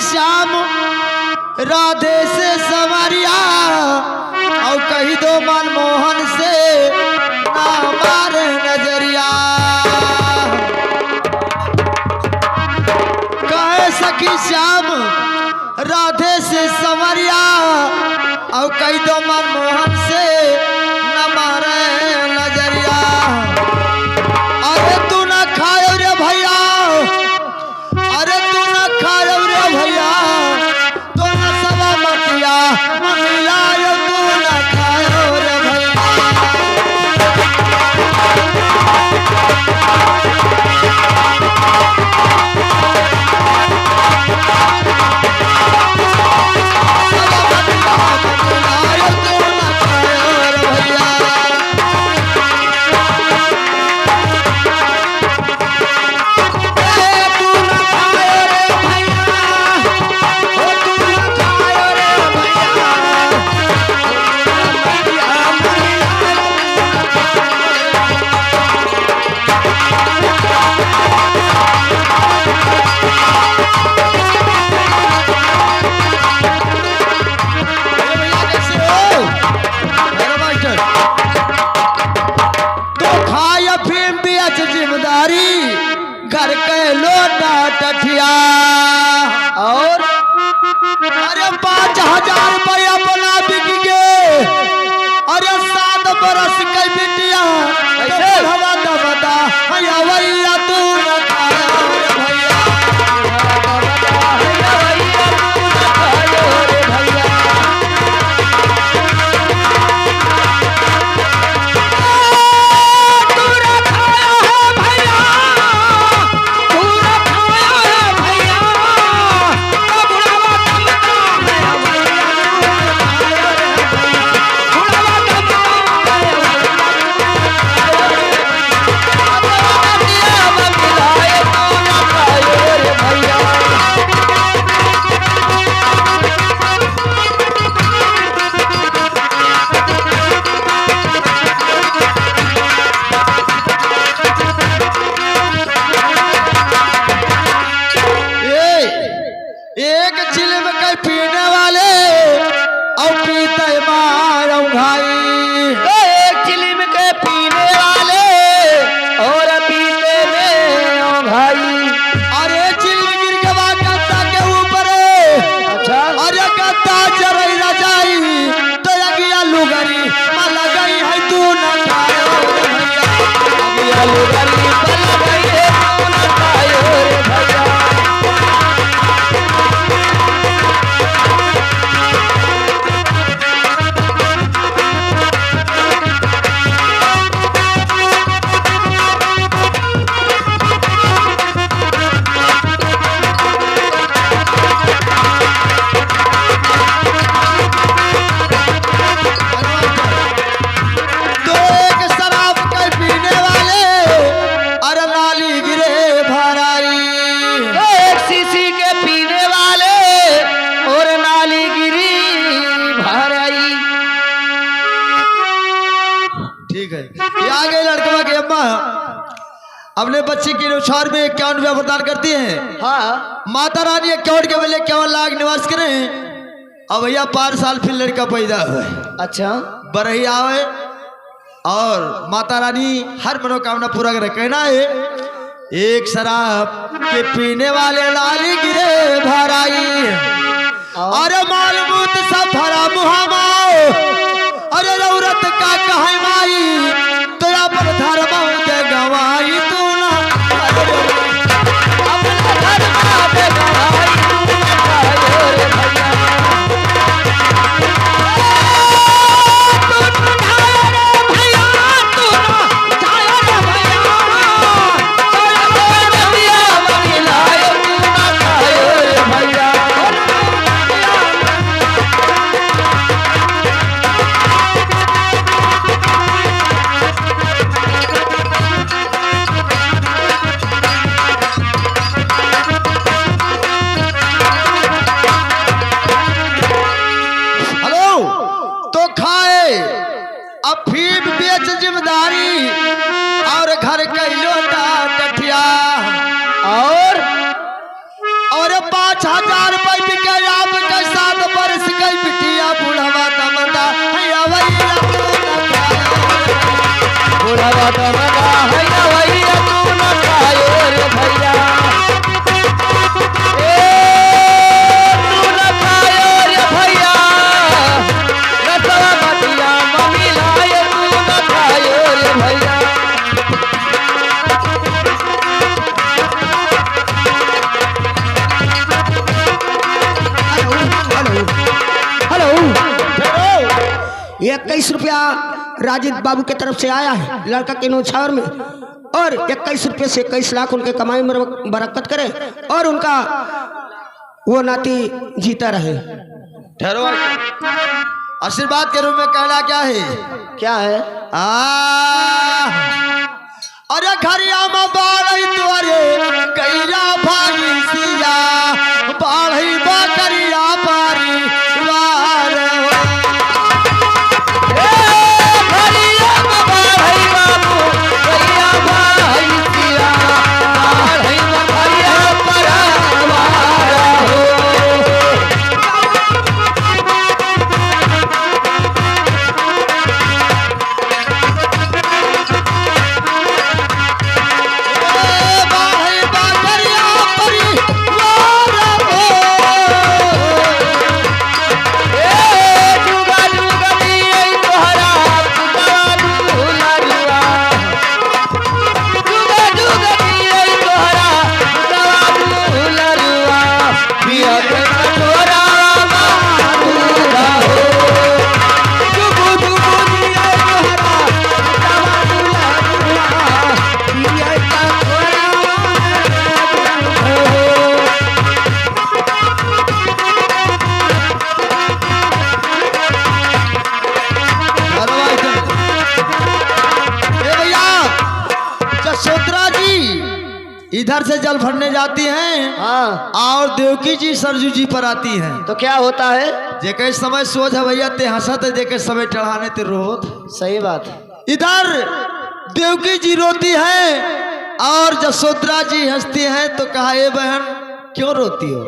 श्याम राधे से संवरिया और कही दो मनमोहन से ना मारे नजरिया। कहे सखी श्याम राधे से संवरिया और कही दो मनमोहन से ना मारे नजरिया। अरे तू ना खायो रे भैया, अरे तू ना खायो रे भैया, तो ना सवा मतिया मतिया तू ना खायो रे भैया। घर के लोटा टठिया और अरे 5,000 रुपया बना बिक गए। अरे 7 बरस के बिटिया ऐसे हवा दबदा भैया भैया तू न खायो रे भैया, भैया भैया तू न खायो रे भैया। एक चिल्म के पीने वाले और पीते मारो भाई, एक चिल्म के पीने वाले और पीते में भाई। अरे चिल्म गिर के बाद गद्दा के ऊपर, अच्छा अरे गद्दा चरई रजाई तो अगिया लुगरी मला गई है तू न खायो रे भैया, अगिया लुगरी मला गई है तू न खायो रे भैया। ठीक है, ये आ गए लड़कवा की अम्मा अपने बच्चे के अनुसार में 51 रुपया प्रदान करती हैं। हाँ, माता रानी 51 के बदले 51 लाख निवास करें। अब भैया 5 साल फिर लड़का पैदा हुआ। अच्छा, बरही आवे और माता रानी हर मनोकामना पूरा करे। कहना है एक शराब के पीने वाले लाली गिरे भराई, अरे मालूमूत सब भरा मुहामाओ, अरे औरत का कहे माई तो अपन धर्म दे गवाई तू ना अपना धर्म दे गवाई तू ना खायो रे भैया, तू ना खायो रे भैया, तू ना खायो रे भैया, भैया मिलायो तू ना खायो रे भैया। ₹21 राजीव बाबू की तरफ से आया है लड़का के न्योछावर में, और 21 रुपये से 21 लाख उनके कमाई में बरकत करे और उनका वो नाती जीता रहे। ठहरो, आशीर्वाद के रूप में कहना क्या है? क्या है? अरे घरिया में बाढ़ तुअरे कैरा भाई सिया बाढ़ी बकरिया पारी वार इधर से जल भरने जाती हैं। हाँ। और देवकी जी सरजू जी पर आती हैं। तो क्या होता है? जेके समय सोच है भैया ते हंसत, जेके समय चढ़ाने ते रोत। सही बात। इधर देवकी जी रोती है और जसोदरा जी हंसती हैं। तो कहा ये बहन क्यों रोती हो?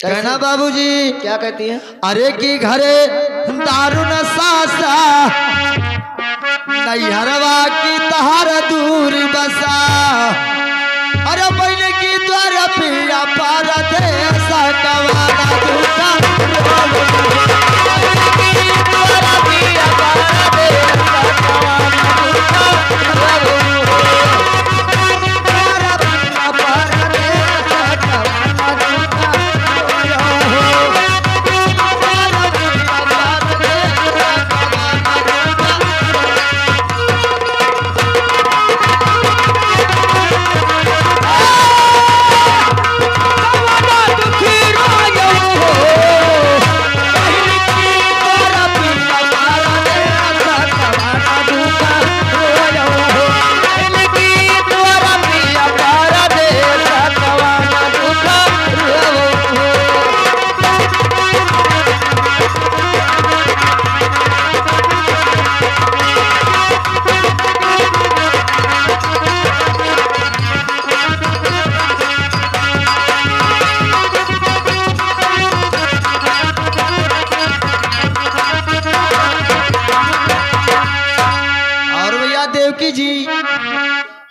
कहना बाबूजी। क्या कहती है? अरे की घरे दारुण सासा नैहरवा की तहार दूर बसा, अरे पहले की द्वार पिया पार थे ऐसा कवाना दूसरा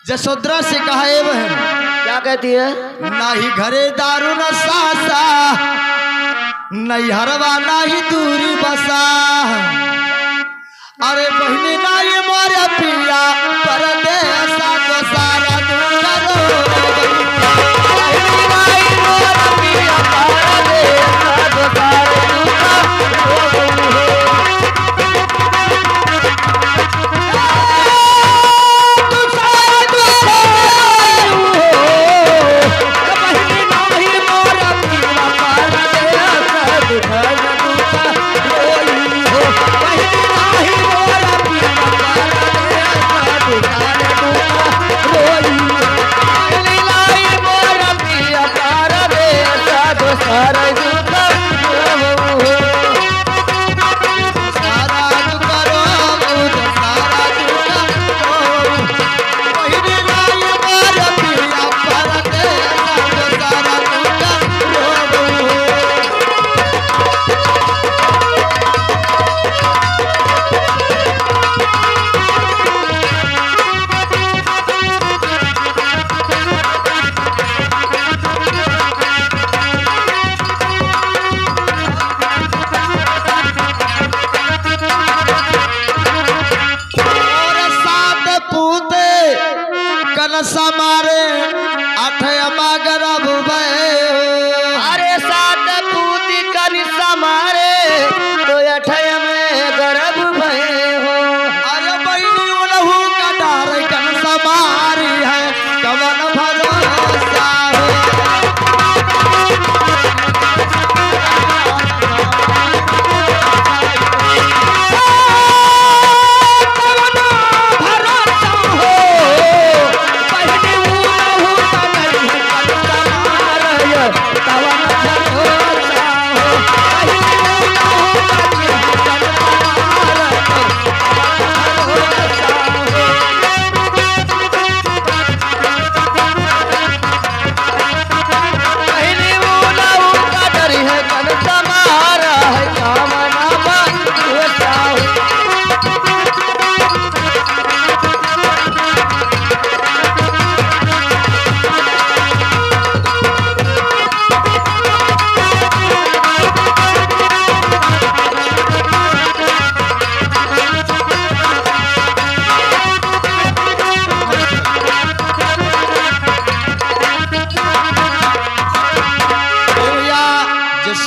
जसोदरा से कहा ए बहन। क्या कहती है? ना ही घरे दारू न सासा नहीं हरवा ना ही दूरी बसा, अरे बहनी ना ये मारे पिया परदेसा को सारा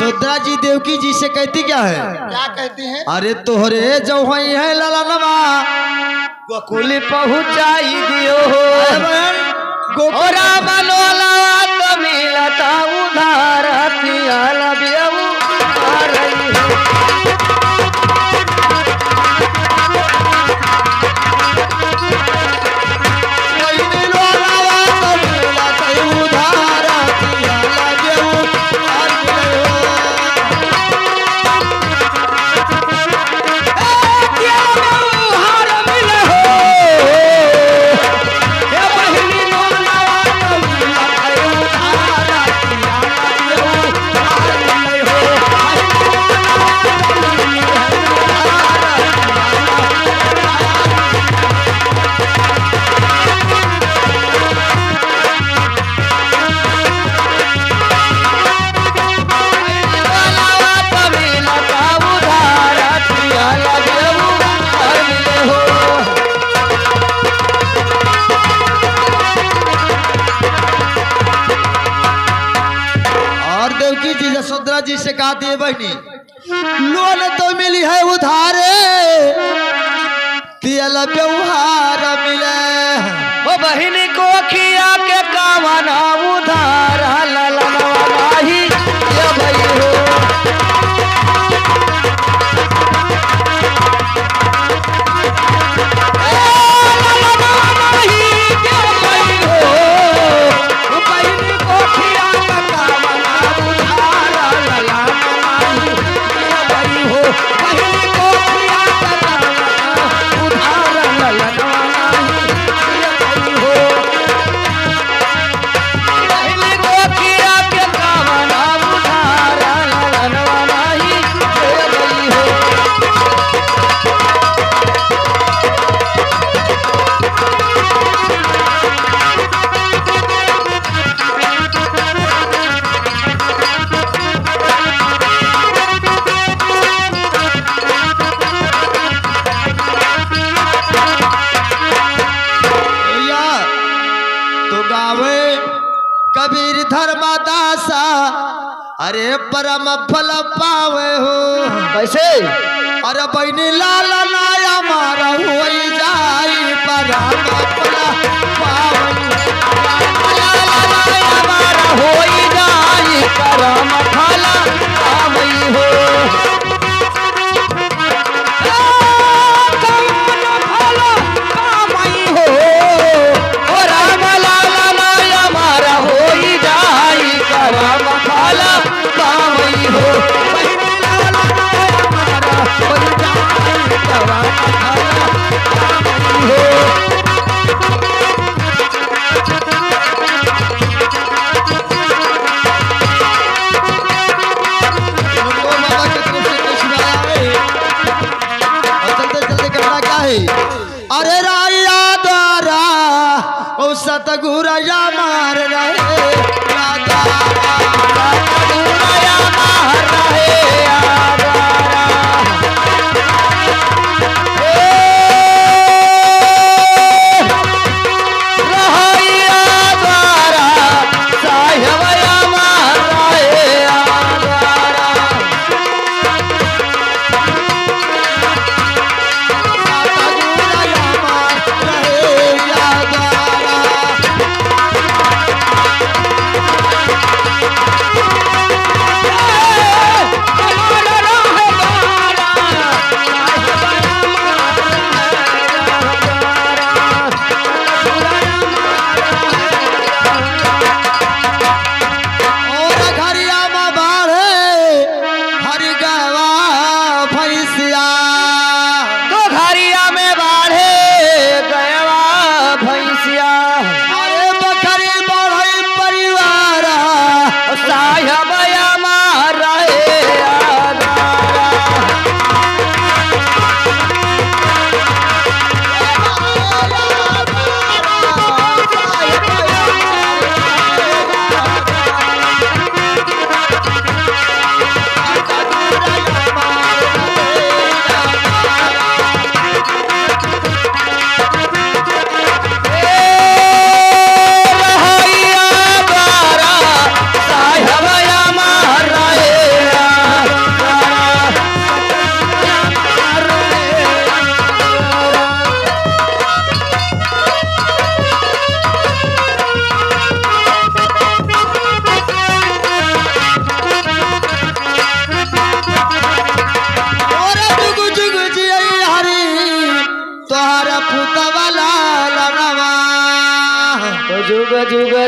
यशोधरा जी देवकी जी से कहती क्या है? क्या कहती हैं? अरे तोहरे जो हुई है ललनवा गोकुल पहुँचाई दियो गोरा बनोला तो मिलता उधार पियाला बेऊ आ रही है। यशोधरा जी से कहती है बहनी लोन तो मिली है उधारे तियल व्यवहार मिले ओ बहिनी को खिया के कावना उधार ललनवा ही ये भई हो कबीर धर्मदासा अरे परम फल पावे हो कैसे? अरे बहनी लाल नाया मारा हुई जाई परम फल पावे मारा होई जाई परम फल पावे हो अरे राया द्वारा ओ सतगुरु या मार रहे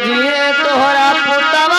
जिए तोहरा पुतवा